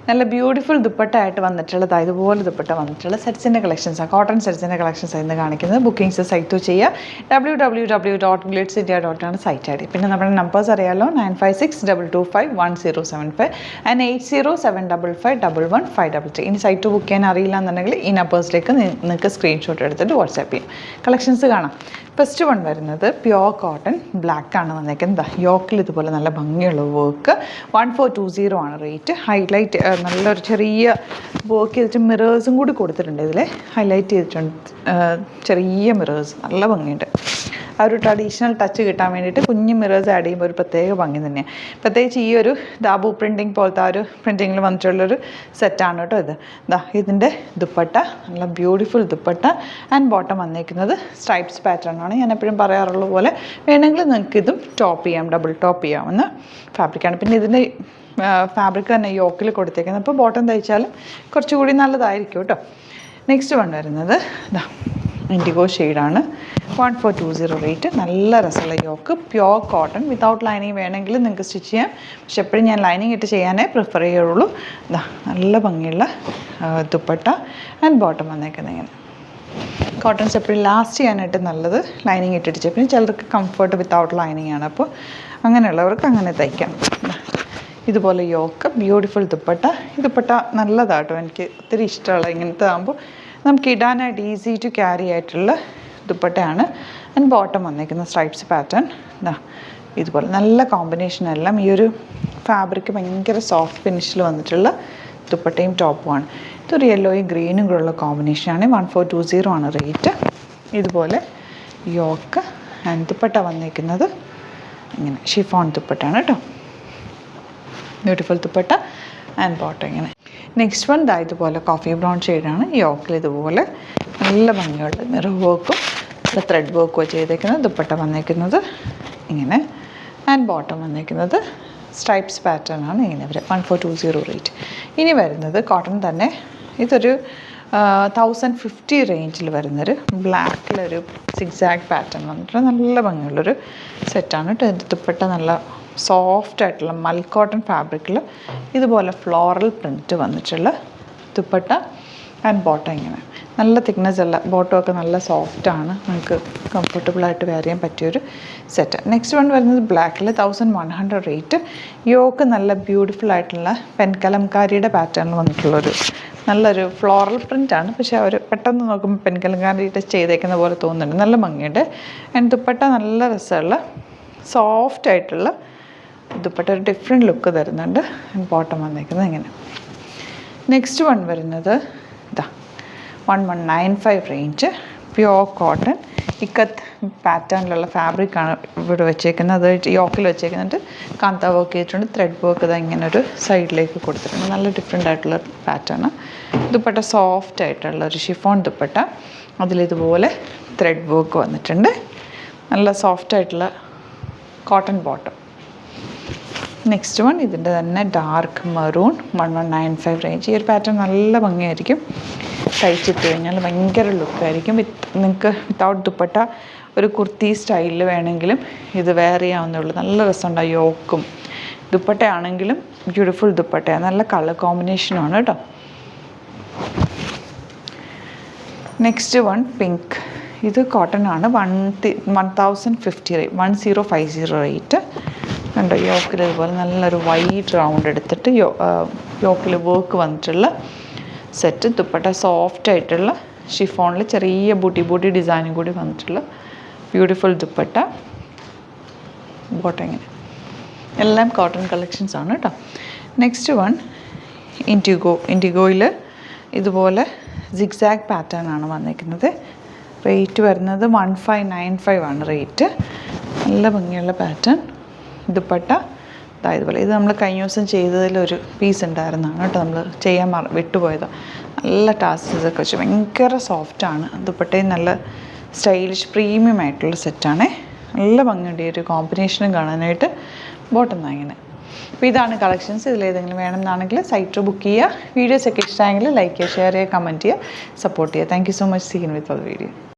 നല്ല ബ്യൂട്ടിഫുൾ ദുപ്പട്ട ആയിട്ട് വന്നിട്ടുള്ളത് ഇതുപോലെ ദുപ്പട്ട വന്നിട്ടുള്ള സെറ്റ്സിൻ്റെ കളക്ഷൻസാണ്, കോട്ടൺ സെറ്റ്സിൻ്റെ കളക്ഷൻസ് ഇന്ന് കാണിക്കുന്നത്. ബുക്കിംഗ്സ് സൈറ്റ് ചെയ്യുക, www.glitzindia.com ആണ് സൈറ്റ് ഐ ഡി. പിന്നെ നമ്മുടെ നമ്പേഴ്സ് അറിയാമല്ലോ, 9562251075 ആൻഡ് 8075551533. ഇനി സൈറ്റ് ബുക്ക് ചെയ്യാൻ അറിയില്ല എന്നുണ്ടെങ്കിൽ ഈ നമ്പേഴ്സിലേക്ക് നിങ്ങൾക്ക് സ്ക്രീൻഷോട്ട് എടുത്തിട്ട് വാട്സാപ്പ് ചെയ്യും. കളക്ഷൻസ് കാണാം. ഫസ്റ്റ് വൺ വരുന്നത് പ്യോർ കോട്ടൺ ബ്ലാക്ക് ആണ് വന്നേക്കുന്നത്. യോക്കിൽ ഇതുപോലെ നല്ല ഭംഗിയുള്ള വർക്ക്, 1420 ആണ് റേറ്റ്. ഹൈലൈറ്റ് നല്ലൊരു ചെറിയ വർക്ക് ചെയ്തിട്ട് മിറേഴ്സും കൂടി കൊടുത്തിട്ടുണ്ട്. ഇതിൽ ഹൈലൈറ്റ് ചെയ്തിട്ടുണ്ട് ചെറിയ മിറേഴ്സ്, നല്ല ഭംഗിയുണ്ട്. ആ ഒരു ട്രഡീഷണൽ ടച്ച് കിട്ടാൻ വേണ്ടിയിട്ട് കുഞ്ഞ് മിറേഴ്സ് ആഡ് ചെയ്യുമ്പോൾ ഒരു പ്രത്യേക ഭംഗി തന്നെയാണ്. പ്രത്യേകിച്ച് ഈ ഒരു ദാബു പ്രിൻറ്റിങ് പോലത്തെ ആ ഒരു പ്രിൻറ്റിങ്ങിൽ വന്നിട്ടുള്ളൊരു സെറ്റാണ് കേട്ടോ ഇത്. ഇതിൻ്റെ ദുപ്പട്ട നല്ല ബ്യൂട്ടിഫുൾ ദുപ്പട്ട ആൻഡ് ബോട്ടം വന്നേക്കുന്നത് സ്ട്രൈപ്സ് പാറ്റേൺ ആണ്. ഞാൻ എപ്പോഴും പറയാറുള്ള പോലെ വേണമെങ്കിൽ നിങ്ങൾക്ക് ഇതും ടോപ്പ് ചെയ്യാം, ഡബിൾ ടോപ്പ് ചെയ്യാവുന്ന ഫാബ്രിക്കാണ്. പിന്നെ ഇതിൻ്റെ ഫാബ്രിക് തന്നെ യോക്കിൽ കൊടുത്തേക്കുന്നത്, അപ്പോൾ ബോട്ടം തയ്ച്ചാലും കുറച്ചുകൂടി നല്ലതായിരിക്കും കേട്ടോ. നെക്സ്റ്റ് വൺ വരുന്നത് ഇൻഡിഗോ ഷെയ്ഡാണ്, 1420 റേറ്റ്. നല്ല രസമുള്ള yoke, pure cotton without lining വേണമെങ്കിൽ നിങ്ങൾക്ക് സ്റ്റിച്ച് ചെയ്യാം. പക്ഷെ എപ്പോഴും ഞാൻ ലൈനിങ് ഇട്ട് ചെയ്യാനേ പ്രിഫർ ചെയ്യുള്ളൂ. നല്ല ഭംഗിയുള്ള ദുപ്പട്ട ആൻഡ് ബോട്ടം വന്നേക്കുന്നത് ഇങ്ങനെ. കോട്ടൺസ് എപ്പോഴും ലാസ്റ്റ് ചെയ്യാനായിട്ട് നല്ലത് ലൈനിങ് ഇട്ടിട്ട്. പിന്നെ ചിലർക്ക് കംഫർട്ട് വിത്തൗട്ട് ലൈനിങ് ആണ്, അപ്പോൾ അങ്ങനെയുള്ളവർക്ക് അങ്ങനെ തയ്ക്കാം. ഇതുപോലെ യോക്ക്, ബ്യൂട്ടിഫുൾ ദുപ്പട്ട. ഈ ദുപ്പട്ട നല്ലതാട്ടോ, എനിക്ക് ഒത്തിരി ഇഷ്ടമുള്ള ഇങ്ങനത്തെ ആകുമ്പോൾ നമുക്ക് ഇടാനായിട്ട് ഈസി ടു ക്യാരി ആയിട്ടുള്ള ദുപ്പട്ടയാണ്. ആൻഡ് ബോട്ടം വന്നേക്കുന്ന സ്ട്രൈപ്സ് പാറ്റേൺ ഇതുപോലെ നല്ല കോമ്പിനേഷൻ എല്ലാം. ഈ ഒരു ഫാബ്രിക് ഭയങ്കര സോഫ്റ്റ് ഫിനിഷിൽ വന്നിട്ടുള്ള ദുപ്പട്ടയും ടോപ്പുമാണ്. ഇതൊരു യെല്ലോയും ഗ്രീനും കൂടെയുള്ള കോമ്പിനേഷനാണ്. 1420 ആണ് റേറ്റ്. ഇതുപോലെ യോക്ക് ആൻഡ് ദുപ്പട്ട വന്നേക്കുന്നത് ഇങ്ങനെ ഷിഫോൺ ദുപ്പട്ടാണ് കേട്ടോ. ബ്യൂട്ടിഫുൾ ദുപ്പട്ട ആൻഡ് ബോട്ടം ഇങ്ങനെ. നെക്സ്റ്റ് വൺ ഇതുപോലെ കോഫി ബ്രൗൺ ഷെയ്ഡാണ്. യോക്കിൽ ഇതുപോലെ നല്ല ഭംഗിയുള്ള മിറർ വർക്കും ത്രെഡ് വർക്കും ചെയ്തേക്കുന്നത്. ദുപ്പട്ട വന്നേക്കുന്നത് ഇങ്ങനെ ആൻഡ് ബോട്ടം വന്നേക്കുന്നത് സ്ട്രൈപ്സ് പാറ്റേൺ ആണ് ഇങ്ങനെ വരെ. 1420 റേറ്റ്. ഇനി വരുന്നത് കോട്ടൺ തന്നെ, ഇതൊരു 1050 റേഞ്ചിൽ വരുന്നൊരു ബ്ലാക്കിലൊരു സിക്സാഗ് പാറ്റേൺ വന്നിട്ട് നല്ല ഭംഗിയുള്ളൊരു സെറ്റാണ് കേട്ടോ. ഇതിൻ്റെ ദുപ്പട്ട നല്ല സോഫ്റ്റ് ആയിട്ടുള്ള മൽക്കോട്ടൺ ഫാബ്രിക്കിൽ ഇതുപോലെ ഫ്ലോറൽ പ്രിൻറ്റ് വന്നിട്ടുള്ള ദുപ്പട്ട ആൻഡ് ബോട്ടം ഇങ്ങനെ. നല്ല തിക്നെസ് ഉള്ള ബോട്ടമൊക്കെ നല്ല സോഫ്റ്റാണ്, നമുക്ക് കംഫർട്ടബിളായിട്ട് വെയർ ചെയ്യാൻ പറ്റിയൊരു സെറ്റ്. നെക്സ്റ്റ് വൺ വരുന്നത് ബ്ലാക്കിൽ 1100 റേറ്റ്. യോക്ക് നല്ല ബ്യൂട്ടിഫുൾ ആയിട്ടുള്ള പെൻകലംകാരിയുടെ പാറ്റേണിൽ വന്നിട്ടുള്ളൊരു നല്ലൊരു ഫ്ലോറൽ പ്രിൻ്റാണ്. പക്ഷേ അവർ പെട്ടെന്ന് നോക്കുമ്പോൾ പെൻകലംകാരിയുടെ ചെയ്തേക്കുന്ന പോലെ തോന്നുന്നുണ്ട്. നല്ല ഭംഗിയുണ്ട്. ആൻഡ് ദുപ്പട്ട നല്ല രസമുള്ള സോഫ്റ്റ് ആയിട്ടുള്ള ദുപ്പട്ട, ഒരു ഡിഫറെൻറ്റ് ലുക്ക് തരുന്നുണ്ട്. ബോട്ടം വന്നേക്കുന്നത് ഇങ്ങനെ. നെക്സ്റ്റ് വൺ വരുന്നത് 1195 റേഞ്ച്, പ്യോർ കോട്ടൺ ഇക്കത്ത് പാറ്റേണിലുള്ള ഫാബ്രിക്കാണ് ഇവിടെ വെച്ചേക്കുന്നത്. അത് യോക്കിൽ വെച്ചേക്കുന്നുണ്ട്. കാന്ത വർക്ക് ചെയ്തിട്ടുണ്ട്. ത്രെഡ് വർക്ക് ഇങ്ങനെ ഒരു സൈഡിലേക്ക് കൊടുത്തിട്ടുണ്ട്. നല്ല ഡിഫറെൻ്റ് ആയിട്ടുള്ള പാറ്റേൺ. ദുപ്പട്ട സോഫ്റ്റ് ആയിട്ടുള്ള ഒരു ഷിഫോൺ ദുപ്പട്ട, അതിലിതുപോലെ ത്രെഡ് വർക്ക് വന്നിട്ടുണ്ട്. നല്ല സോഫ്റ്റ് ആയിട്ടുള്ള കോട്ടൺ ബോട്ടം. നെക്സ്റ്റ് വൺ ഇതിൻ്റെ തന്നെ ഡാർക്ക് മെറൂൺ, 1195 റേഞ്ച്. ഈ ഒരു പാറ്റേൺ നല്ല ഭംഗിയായിരിക്കും, തയ്ച്ചിട്ട് കഴിഞ്ഞാൽ ഭയങ്കര ലുക്കായിരിക്കും. നിങ്ങൾക്ക് വിത്തൗട്ട് ദുപ്പട്ട ഒരു കുർത്തി സ്റ്റൈലിൽ വേണമെങ്കിലും ഇത് വെയർ ചെയ്യാവുന്നേ ഉള്ളൂ. നല്ല രസമുണ്ടാകും. യോക്കും ദുപ്പട്ടയാണെങ്കിലും ബ്യൂട്ടിഫുൾ ദുപ്പട്ടയാണ്, നല്ല കളർ കോമ്പിനേഷനുമാണ് കേട്ടോ. Next one pink. ഇത് കോട്ടൺ ആണ്. 1050 റേറ്റ്. കണ്ടോ, യോക്കിൽ ഇതുപോലെ നല്ലൊരു വൈറ്റ് റൗണ്ട് എടുത്തിട്ട് യോക്കിൽ വർക്ക് വന്നിട്ടുള്ള സെറ്റ്. ദുപ്പട്ട സോഫ്റ്റ് ആയിട്ടുള്ള ഷിഫോണിൽ ചെറിയ ബൂട്ടി ഡിസൈനും കൂടി വന്നിട്ടുള്ള ബ്യൂട്ടിഫുൾ ദുപ്പട്ട. ബോട്ടം ഇങ്ങനെ. എല്ലാം കോട്ടൺ കളക്ഷൻസ് ആണ് കേട്ടോ. നെക്സ്റ്റ് വൺ ഇൻഡിഗോയിൽ ഇതുപോലെ സിഗ്സാഗ് പാറ്റേൺ ആണ് വന്നിരിക്കുന്നത്. റേറ്റ് വരുന്നത് 1595 ആണ് റേറ്റ്. നല്ല ഭംഗിയുള്ള പാറ്റേൺ. ദുപ്പട്ട ഇതുപോലെ. ഇത് നമ്മൾ കഴിഞ്ഞ ദിവസം ചെയ്തതിലൊരു പീസ് ഉണ്ടായിരുന്നതാണ് കേട്ടോ, നമ്മൾ ചെയ്യാൻ വിട്ടുപോയത്. നല്ല ടാസൽസൊക്കെ വെച്ച് ഭയങ്കര സോഫ്റ്റാണ്. ദുപ്പട്ടയും നല്ല സ്റ്റൈലിഷ് പ്രീമിയം ആയിട്ടുള്ള സെറ്റാണ്. നല്ല ഭംഗിയുണ്ട് ഈ ഒരു കോമ്പിനേഷനും കാണാനായിട്ട്. ബോട്ടം ഇങ്ങനെ. അപ്പോൾ ഇതാണ് കളക്ഷൻസ്. ഇതിലേതെങ്കിലും വേണമെന്നാണെങ്കിൽ സൈറ്റ് ബുക്ക് ചെയ്യുക. വീഡിയോസൊക്കെ ഇഷ്ടമായെങ്കിൽ ലൈക്ക് ചെയ്യുക, ഷെയർ ചെയ്യുക, കമൻറ്റ് ചെയ്യുക, സപ്പോർട്ട് ചെയ്യുക. Thank you so much. Seen with the video.